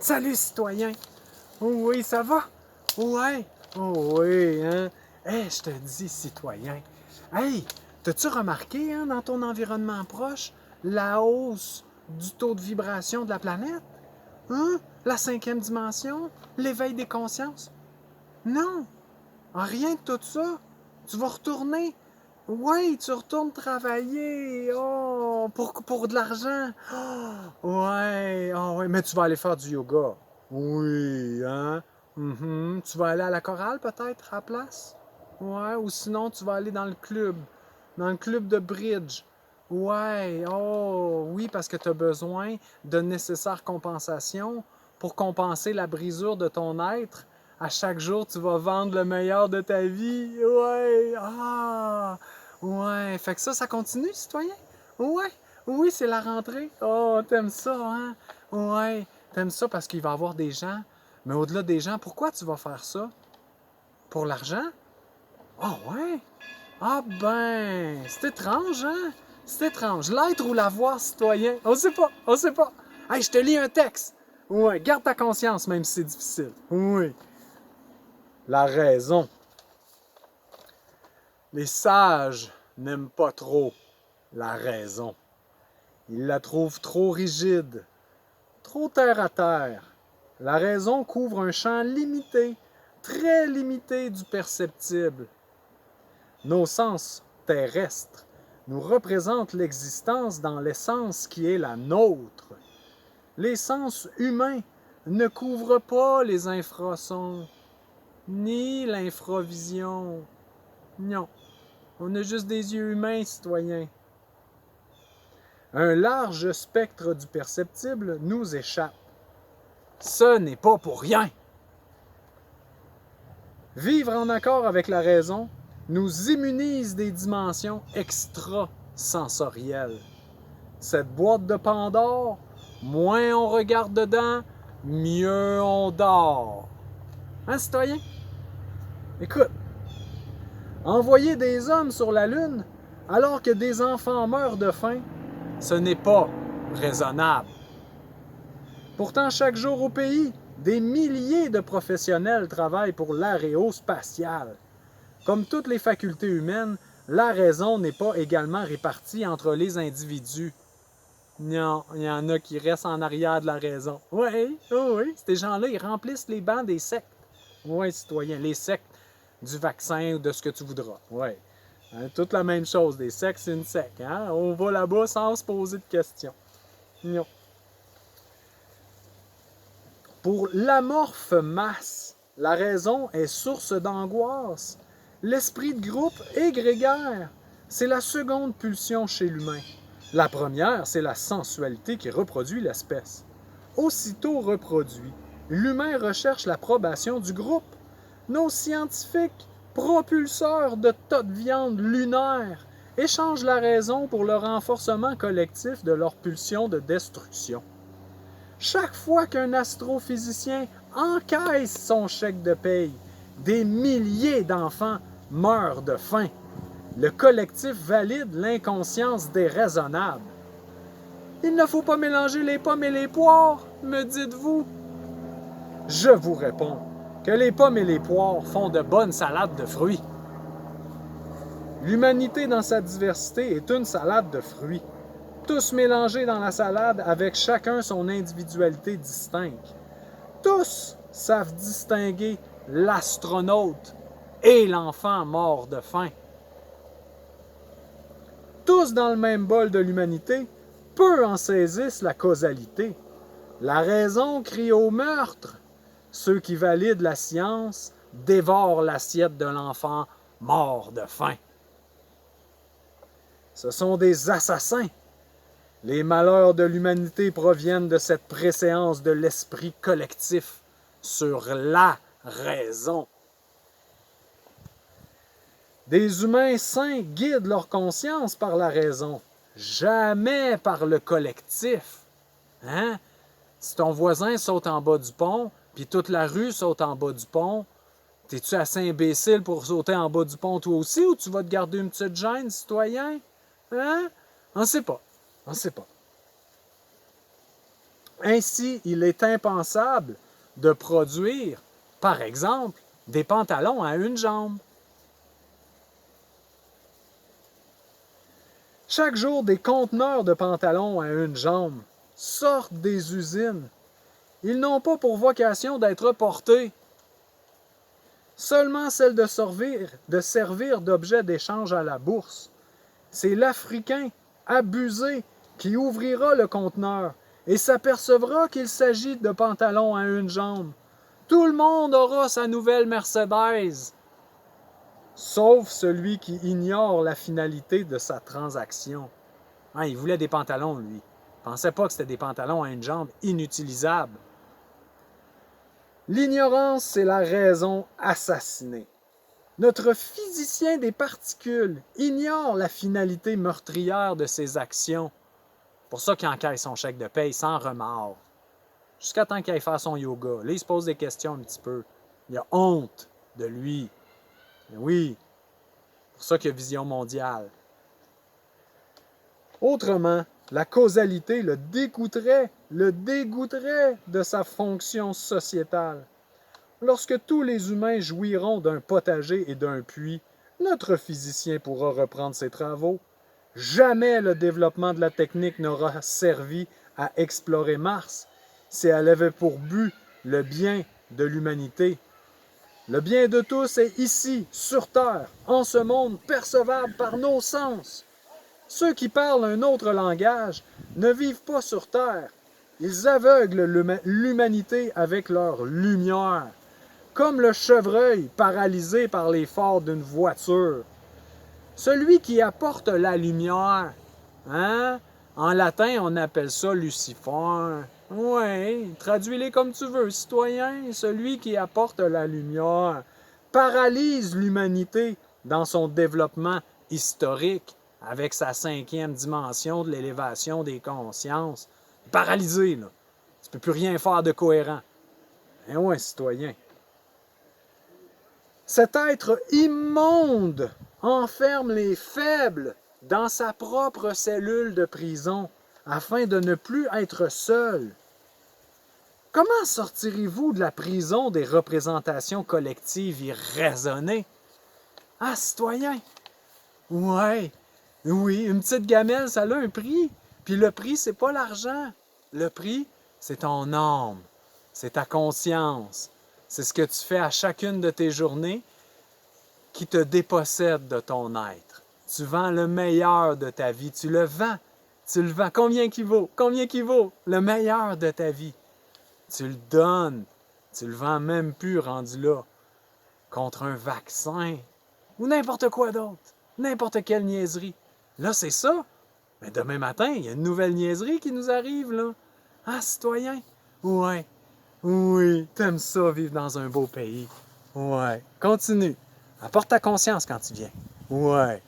Salut, citoyen! Oh oui, ça va? Ouais! Oh oui, hein? Hey, je te dis, citoyen! Hey, t'as-tu remarqué, hein, dans ton environnement proche, la hausse du taux de vibration de la planète? Hein? La cinquième dimension? L'éveil des consciences? Non! Rien de tout ça! Tu vas retourner! Ouais, tu retournes travailler! Oh! Pour de l'argent! Ouais! Oh, ouais, mais tu vas aller faire du yoga! Oui, hein? Tu vas aller à la chorale peut-être à la place? Ouais, ou sinon tu vas aller dans le club de bridge. Ouais, oh, oui, parce que tu as besoin de nécessaires compensations pour compenser la brisure de ton être. À chaque jour, tu vas vendre le meilleur de ta vie. Ouais, ah, ouais. Fait que ça continue, citoyen? Ouais, oui, c'est la rentrée. Oh, t'aimes ça, hein? Ouais, t'aimes ça parce qu'il va y avoir des gens. Mais au-delà des gens, pourquoi tu vas faire ça? Pour l'argent? Ah ouais? Ah ben, c'est étrange, hein? C'est étrange. L'être ou l'avoir, citoyen? On sait pas, on sait pas. Hey, je te lis un texte. Ouais, garde ta conscience, même si c'est difficile. Oui. La raison. Les sages n'aiment pas trop la raison. Ils la trouvent trop rigide, trop terre à terre. La raison couvre un champ limité, très limité du perceptible. Nos sens terrestres nous représentent l'existence dans l'essence qui est la nôtre. Les sens humains ne couvrent pas les infrasons, ni l'infravision. Non, on a juste des yeux humains, citoyens. Un large spectre du perceptible nous échappe. Ce n'est pas pour rien. Vivre en accord avec la raison nous immunise des dimensions extrasensorielles. Cette boîte de Pandore, moins on regarde dedans, mieux on dort. Hein, citoyen? Écoute, envoyer des hommes sur la Lune alors que des enfants meurent de faim, ce n'est pas raisonnable. Pourtant, chaque jour au pays, des milliers de professionnels travaillent pour l'aérospatiale. Comme toutes les facultés humaines, la raison n'est pas également répartie entre les individus. Non, il y en a qui restent en arrière de la raison. Oui, oui, ces gens-là, ils remplissent les bancs des sectes. Oui, citoyens, les sectes du vaccin ou de ce que tu voudras. Oui. Hein, toute la même chose, des sectes, c'est une secte. Hein? On va là-bas sans se poser de questions. Non. Pour l'amorphe masse, la raison est source d'angoisse. L'esprit de groupe est grégaire. C'est la seconde pulsion chez l'humain. La première, c'est la sensualité qui reproduit l'espèce. Aussitôt reproduit, l'humain recherche l'approbation du groupe. Nos scientifiques, propulseurs de tas de viande lunaire, échangent la raison pour le renforcement collectif de leur pulsion de destruction. Chaque fois qu'un astrophysicien encaisse son chèque de paye, des milliers d'enfants meurent de faim. Le collectif valide l'inconscience déraisonnable. Il ne faut pas mélanger les pommes et les poires, me dites-vous. Je vous réponds que les pommes et les poires font de bonnes salades de fruits. L'humanité dans sa diversité est une salade de fruits. Tous mélangés dans la salade avec chacun son individualité distincte. Tous savent distinguer l'astronaute et l'enfant mort de faim. Tous dans le même bol de l'humanité, peu en saisissent la causalité. La raison crie au meurtre. Ceux qui valident la science dévorent l'assiette de l'enfant mort de faim. Ce sont des assassins. Les malheurs de l'humanité proviennent de cette préséance de l'esprit collectif sur la raison. Des humains sains guident leur conscience par la raison, jamais par le collectif. Hein? Si ton voisin saute en bas du pont, puis toute la rue saute en bas du pont, t'es-tu assez imbécile pour sauter en bas du pont toi aussi, ou tu vas te garder une petite gêne, citoyen? Hein? On ne sait pas. On ne sait pas. Ainsi, il est impensable de produire, par exemple, des pantalons à une jambe. Chaque jour, des conteneurs de pantalons à une jambe sortent des usines. Ils n'ont pas pour vocation d'être portés, seulement celle de servir d'objet d'échange à la bourse. C'est l'Africain abusé qui ouvrira le conteneur et s'apercevra qu'il s'agit de pantalons à une jambe. Tout le monde aura sa nouvelle Mercedes, sauf celui qui ignore la finalité de sa transaction. Hein, il voulait des pantalons, lui. Il ne pensait pas que c'était des pantalons à une jambe inutilisables. L'ignorance, c'est la raison assassinée. Notre physicien des particules ignore la finalité meurtrière de ses actions. C'est pour ça qu'il encaisse son chèque de paye sans remords. Jusqu'à temps qu'il aille faire son yoga. Là, il se pose des questions un petit peu. Il a honte de lui. Mais oui, c'est pour ça qu'il a vision mondiale. Autrement, la causalité le dégoûterait de sa fonction sociétale. Lorsque tous les humains jouiront d'un potager et d'un puits, notre physicien pourra reprendre ses travaux. Jamais le développement de la technique n'aura servi à explorer Mars si elle avait pour but le bien de l'humanité. Le bien de tous est ici, sur Terre, en ce monde percevable par nos sens. Ceux qui parlent un autre langage ne vivent pas sur Terre. Ils aveuglent l'humanité avec leur lumière, comme le chevreuil paralysé par les phares d'une voiture. Celui qui apporte la lumière, hein? En latin, on appelle ça Lucifer. Oui, traduis-les comme tu veux, citoyen. Celui qui apporte la lumière paralyse l'humanité dans son développement historique avec sa 5e dimension de l'élévation des consciences. Paralysé, là. Tu ne peux plus rien faire de cohérent. Eh ouais, citoyen. Cet être immonde enferme les faibles dans sa propre cellule de prison afin de ne plus être seul. Comment sortirez-vous de la prison des représentations collectives irraisonnées? Ah, citoyen! Ouais, oui, une petite gamelle, ça a un prix. Puis le prix, c'est pas l'argent. Le prix, c'est ton âme, c'est ta conscience. C'est ce que tu fais à chacune de tes journées qui te dépossède de ton être. Tu vends le meilleur de ta vie. Tu le vends. Tu le vends. Combien qu'il vaut? Combien qu'il vaut? Le meilleur de ta vie. Tu le donnes. Tu le vends même plus rendu là. Contre un vaccin. Ou n'importe quoi d'autre. N'importe quelle niaiserie. Là, c'est ça. Mais demain matin, il y a une nouvelle niaiserie qui nous arrive, là. Ah, citoyen? Ouais. Oui, t'aimes ça, vivre dans un beau pays. Ouais. Continue. Apporte ta conscience quand tu viens. Ouais.